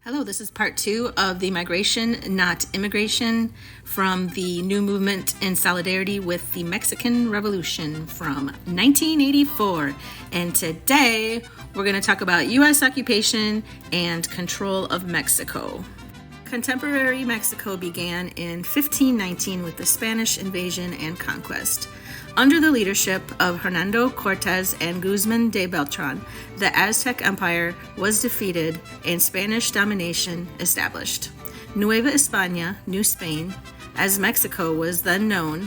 Hello, this is part 2 of the Migration, Not Immigration, from the new movement in solidarity with the Mexican Revolution from 1984. And today we're going to talk about U.S. occupation and control of Mexico. Contemporary Mexico began in 1519 with the Spanish invasion and conquest. Under the leadership of Hernando Cortez and Guzman de Beltran, the Aztec Empire was defeated and Spanish domination established. Nueva España, New Spain, as Mexico was then known,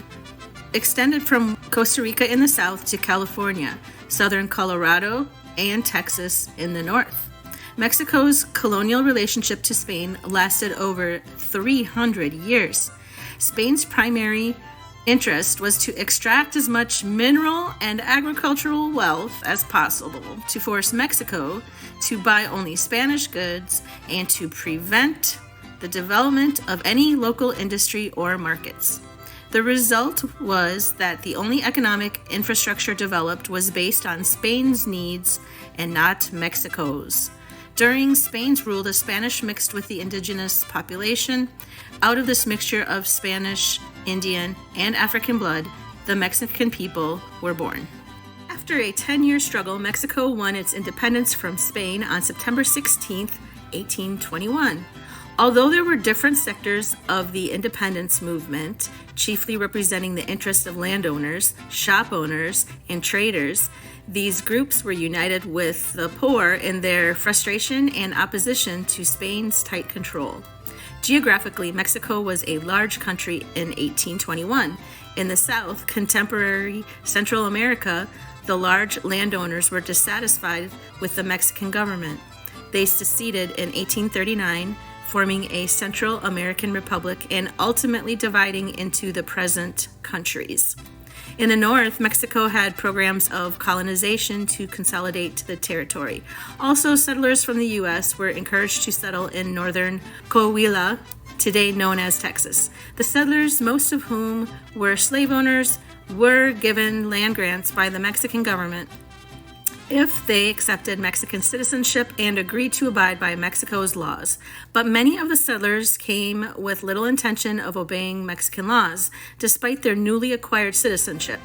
extended from Costa Rica in the south to California, southern Colorado, and Texas in the north. Mexico's colonial relationship to Spain lasted over 300 years. Spain's primary interest was to extract as much mineral and agricultural wealth as possible, to force Mexico to buy only Spanish goods, and to prevent the development of any local industry or markets. The result was that the only economic infrastructure developed was based on Spain's needs and not Mexico's. During Spain's rule, the Spanish mixed with the indigenous population. Out of this mixture of Spanish, Indian, and African blood, the Mexican people were born. After a 10-year struggle, Mexico won its independence from Spain on September 16, 1821. Although there were different sectors of the independence movement, chiefly representing the interests of landowners, shop owners, and traders, these groups were united with the poor in their frustration and opposition to Spain's tight control. Geographically, Mexico was a large country in 1821. In the south, contemporary Central America, the large landowners were dissatisfied with the Mexican government. They seceded in 1839, forming a Central American Republic and ultimately dividing into the present countries. In the north, Mexico had programs of colonization to consolidate the territory. Also, settlers from the U.S. were encouraged to settle in northern Coahuila, today known as Texas. The settlers, most of whom were slave owners, were given land grants by the Mexican government if they accepted Mexican citizenship and agreed to abide by Mexico's laws. But many of the settlers came with little intention of obeying Mexican laws, despite their newly acquired citizenship.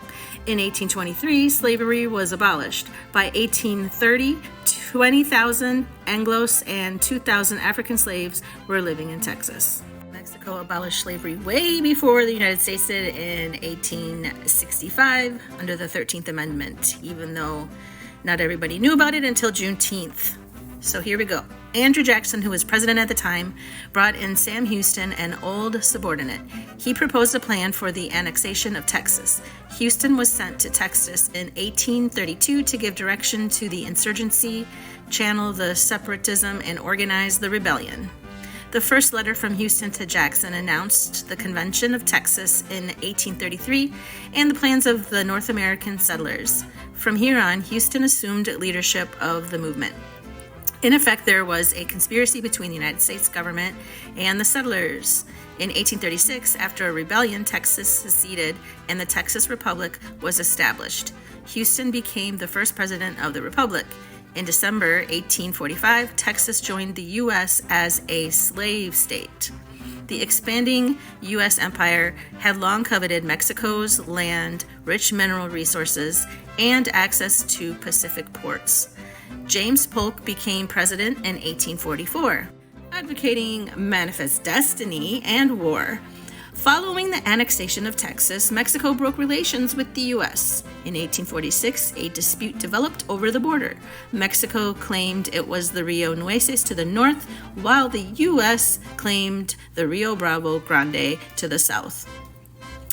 In 1823, slavery was abolished. By 1830, 20,000 Anglos and 2,000 African slaves were living in Texas. Mexico abolished slavery way before the United States did in 1865 under the 13th Amendment, even though not everybody knew about it until Juneteenth. So here we go. Andrew Jackson, who was president at the time, brought in Sam Houston, an old subordinate. He proposed a plan for the annexation of Texas. Houston was sent to Texas in 1832 to give direction to the insurgency, channel the separatism, and organize the rebellion. The first letter from Houston to Jackson announced the Convention of Texas in 1833 and the plans of the North American settlers. From here on, Houston assumed leadership of the movement. In effect, there was a conspiracy between the United States government and the settlers. In 1836, after a rebellion, Texas seceded and the Texas Republic was established. Houston became the first president of the Republic. In December 1845, Texas joined the U.S. as a slave state. The expanding U.S. empire had long coveted Mexico's land, rich mineral resources, and access to Pacific ports. James Polk became president in 1844, advocating manifest destiny and war. Following the annexation of Texas, Mexico broke relations with the U.S. In 1846, a dispute developed over the border. Mexico claimed it was the Rio Nueces to the north, while the U.S. claimed the Rio Bravo Grande to the south.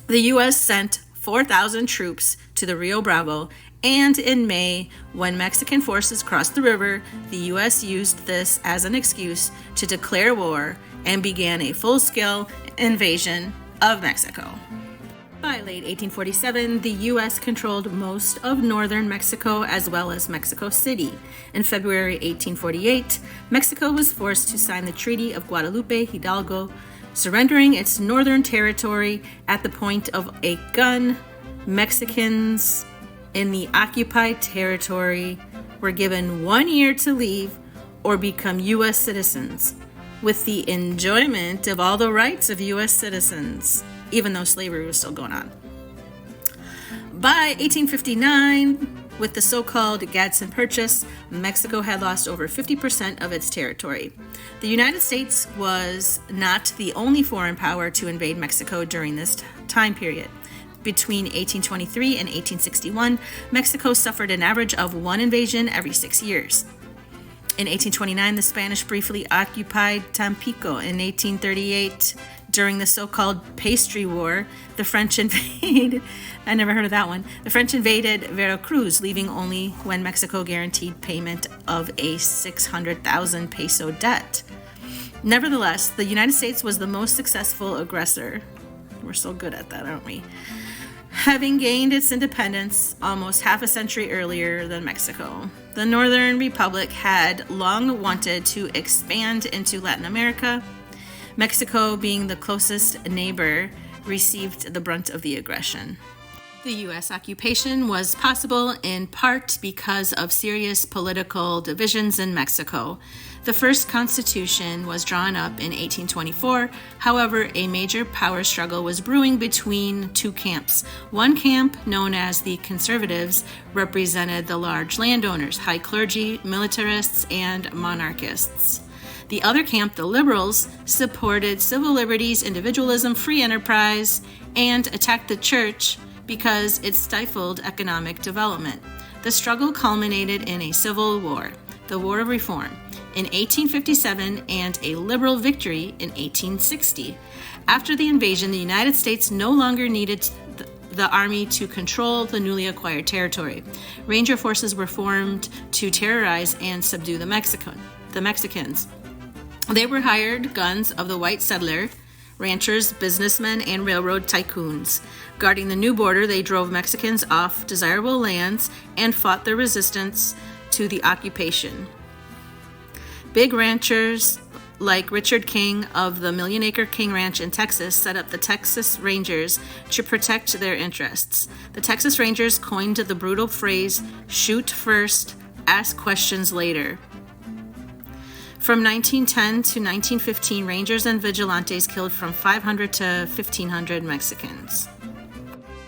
The U.S. sent 4,000 troops to the Rio Bravo, and in May, when Mexican forces crossed the river, the U.S. used this as an excuse to declare war and began a full-scale invasion of Mexico. By late 1847, the U.S. controlled most of northern Mexico as well as Mexico City. In February 1848, Mexico was forced to sign the Treaty of Guadalupe Hidalgo, surrendering its northern territory at the point of a gun. Mexicans in the occupied territory were given 1 year to leave or become U.S. citizens. with the enjoyment of all the rights of U.S. citizens, even though slavery was still going on. By 1859, with the so-called Gadsden Purchase, Mexico had lost over 50% of its territory. The United States was not the only foreign power to invade Mexico during this time period. Between 1823 and 1861, Mexico suffered an average of one invasion every 6 years. In 1829, the Spanish briefly occupied Tampico. In 1838, during the so-called Pastry War, the French invaded, I never heard of that one, the French invaded Veracruz, leaving only when Mexico guaranteed payment of a 600,000 peso debt. Nevertheless, the United States was the most successful aggressor. We're so good at that, aren't we? Having gained its independence almost half a century earlier than Mexico. The Northern Republic had long wanted to expand into Latin America. Mexico, being the closest neighbor, received the brunt of the aggression. The U.S. occupation was possible in part because of serious political divisions in Mexico. The first constitution was drawn up in 1824. However, a major power struggle was brewing between two camps. One camp, known as the Conservatives, represented the large landowners, high clergy, militarists, and monarchists. The other camp, the Liberals, supported civil liberties, individualism, free enterprise, and attacked the church because it stifled economic development. The struggle culminated in a civil war, the War of Reform, in 1857 and a liberal victory in 1860. After the invasion, the United States no longer needed the army to control the newly acquired territory. Ranger forces were formed to terrorize and subdue the Mexicans. They were hired guns of the white settler, ranchers, businessmen, and railroad tycoons. Guarding the new border, they drove Mexicans off desirable lands and fought their resistance to the occupation. Big ranchers like Richard King of the Million Acre King Ranch in Texas set up the Texas Rangers to protect their interests. The Texas Rangers coined the brutal phrase, "shoot first, ask questions later." From 1910 to 1915, Rangers and vigilantes killed from 500 to 1,500 Mexicans.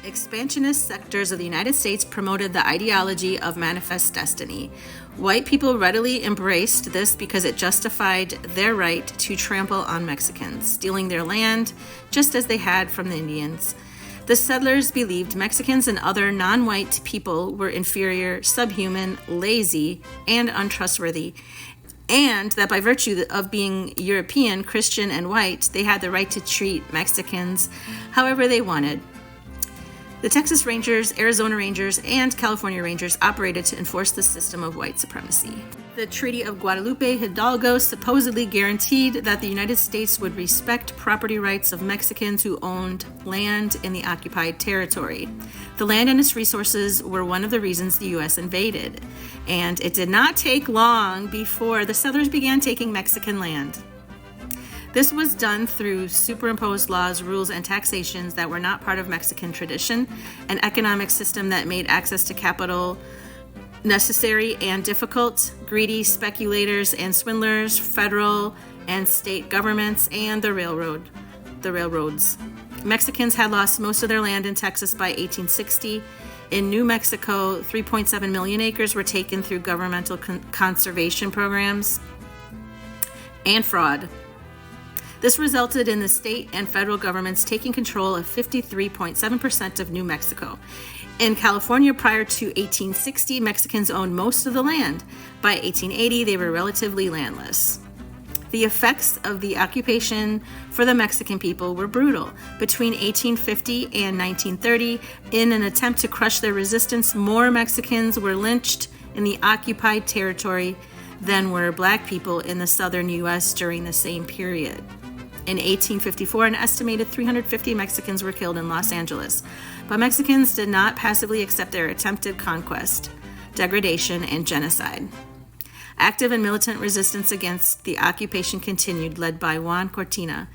Expansionist sectors of the United States promoted the ideology of manifest destiny. White people readily embraced this because it justified their right to trample on Mexicans, stealing their land just as they had from the Indians. The settlers believed Mexicans and other non-white people were inferior, subhuman, lazy, and untrustworthy, and that by virtue of being European, Christian, and white, they had the right to treat Mexicans however they wanted. The Texas Rangers, Arizona Rangers, and California Rangers operated to enforce the system of white supremacy. The Treaty of Guadalupe Hidalgo supposedly guaranteed that the United States would respect property rights of Mexicans who owned land in the occupied territory. The land and its resources were one of the reasons the U.S. invaded, and it did not take long before the settlers began taking Mexican land. This was done through superimposed laws, rules, and taxations that were not part of Mexican tradition, an economic system that made access to capital necessary and difficult, greedy speculators and swindlers, federal and state governments, and the railroads. Mexicans had lost most of their land in Texas by 1860. In New Mexico, 3.7 million acres were taken through governmental conservation programs and fraud. This resulted in the state and federal governments taking control of 53.7% of New Mexico. In California, prior to 1860, Mexicans owned most of the land. By 1880, they were relatively landless. The effects of the occupation for the Mexican people were brutal. Between 1850 and 1930, in an attempt to crush their resistance, more Mexicans were lynched in the occupied territory than were black people in the southern U.S. during the same period. In 1854, an estimated 350 Mexicans were killed in Los Angeles, but Mexicans did not passively accept their attempted conquest, degradation, and genocide. Active and militant resistance against the occupation continued, led by Juan Cortina,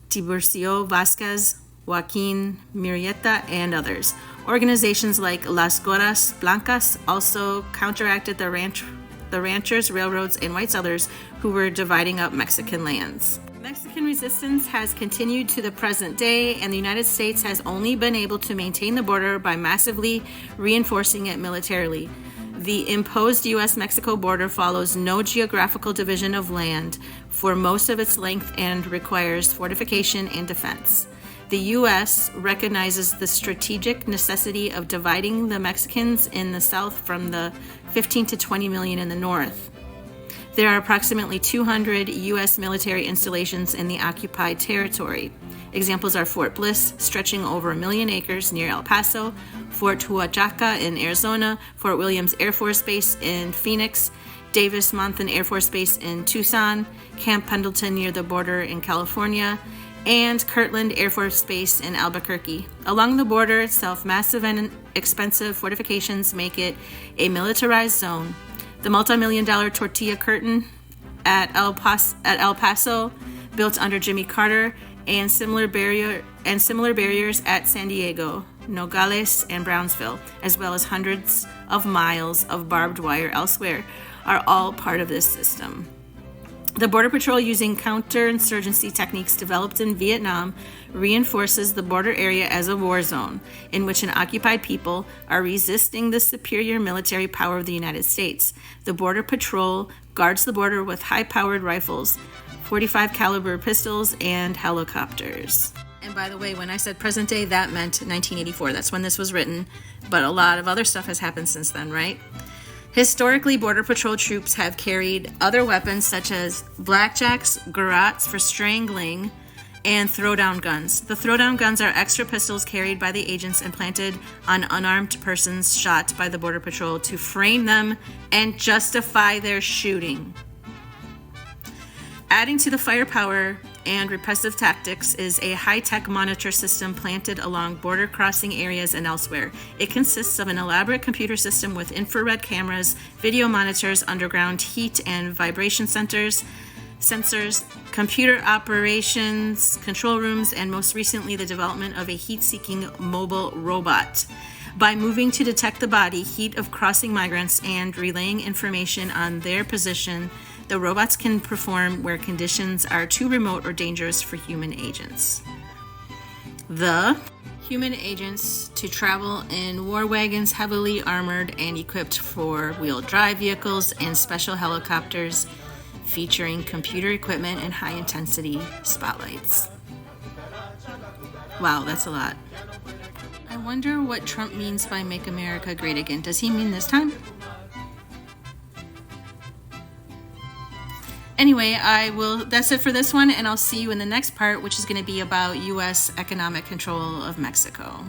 Tiburcio Vasquez, Joaquin Murrieta, and others. Organizations like Las Gorras Blancas also counteracted the the ranchers, railroads, and white settlers who were dividing up Mexican lands. Mexican resistance has continued to the present day, and the United States has only been able to maintain the border by massively reinforcing it militarily. The imposed U.S.-Mexico border follows no geographical division of land for most of its length and requires fortification and defense. The U.S. recognizes the strategic necessity of dividing the Mexicans in the south from the 15 to 20 million in the north. There are approximately 200 U.S. military installations in the occupied territory. Examples are Fort Bliss, stretching over 1 million acres near El Paso, Fort Huachaca in Arizona, Fort Williams Air Force Base in Phoenix, Davis-Monthan Air Force Base in Tucson, Camp Pendleton near the border in California, and Kirtland Air Force Base in Albuquerque. Along the border itself, massive and expensive fortifications make it a militarized zone. The multi-million-dollar tortilla curtain at El Paso, built under Jimmy Carter, and similar barriers at San Diego, Nogales, and Brownsville, as well as hundreds of miles of barbed wire elsewhere, are all part of this system. The Border Patrol, using counterinsurgency techniques developed in Vietnam, reinforces the border area as a war zone in which an occupied people are resisting the superior military power of the United States. The Border Patrol guards the border with high-powered rifles, 45 caliber pistols, and helicopters. And by the way, when I said present day, that meant 1984. That's when this was written, but a lot of other stuff has happened since then, right? Historically, Border Patrol troops have carried other weapons such as blackjacks, garrots for strangling, and throwdown guns. The throwdown guns are extra pistols carried by the agents and planted on unarmed persons shot by the Border Patrol to frame them and justify their shooting. Adding to the firepower and repressive tactics is a high-tech monitor system planted along border crossing areas and elsewhere. It consists of an elaborate computer system with infrared cameras, video monitors, underground heat and vibration sensors, computer operations, control rooms, and most recently the development of a heat-seeking mobile robot. By moving to detect the body heat of crossing migrants and relaying information on their position, the robots can perform where conditions are too remote or dangerous for human agents. The human agents to travel in war wagons heavily armored and equipped four-wheel drive vehicles and special helicopters featuring computer equipment and high-intensity spotlights. Wow, that's a lot. I wonder what Trump means by Make America Great Again. Does he mean this time? Anyway, that's it for this one, and I'll see you in the next part, which is going to be about U.S. economic control of Mexico.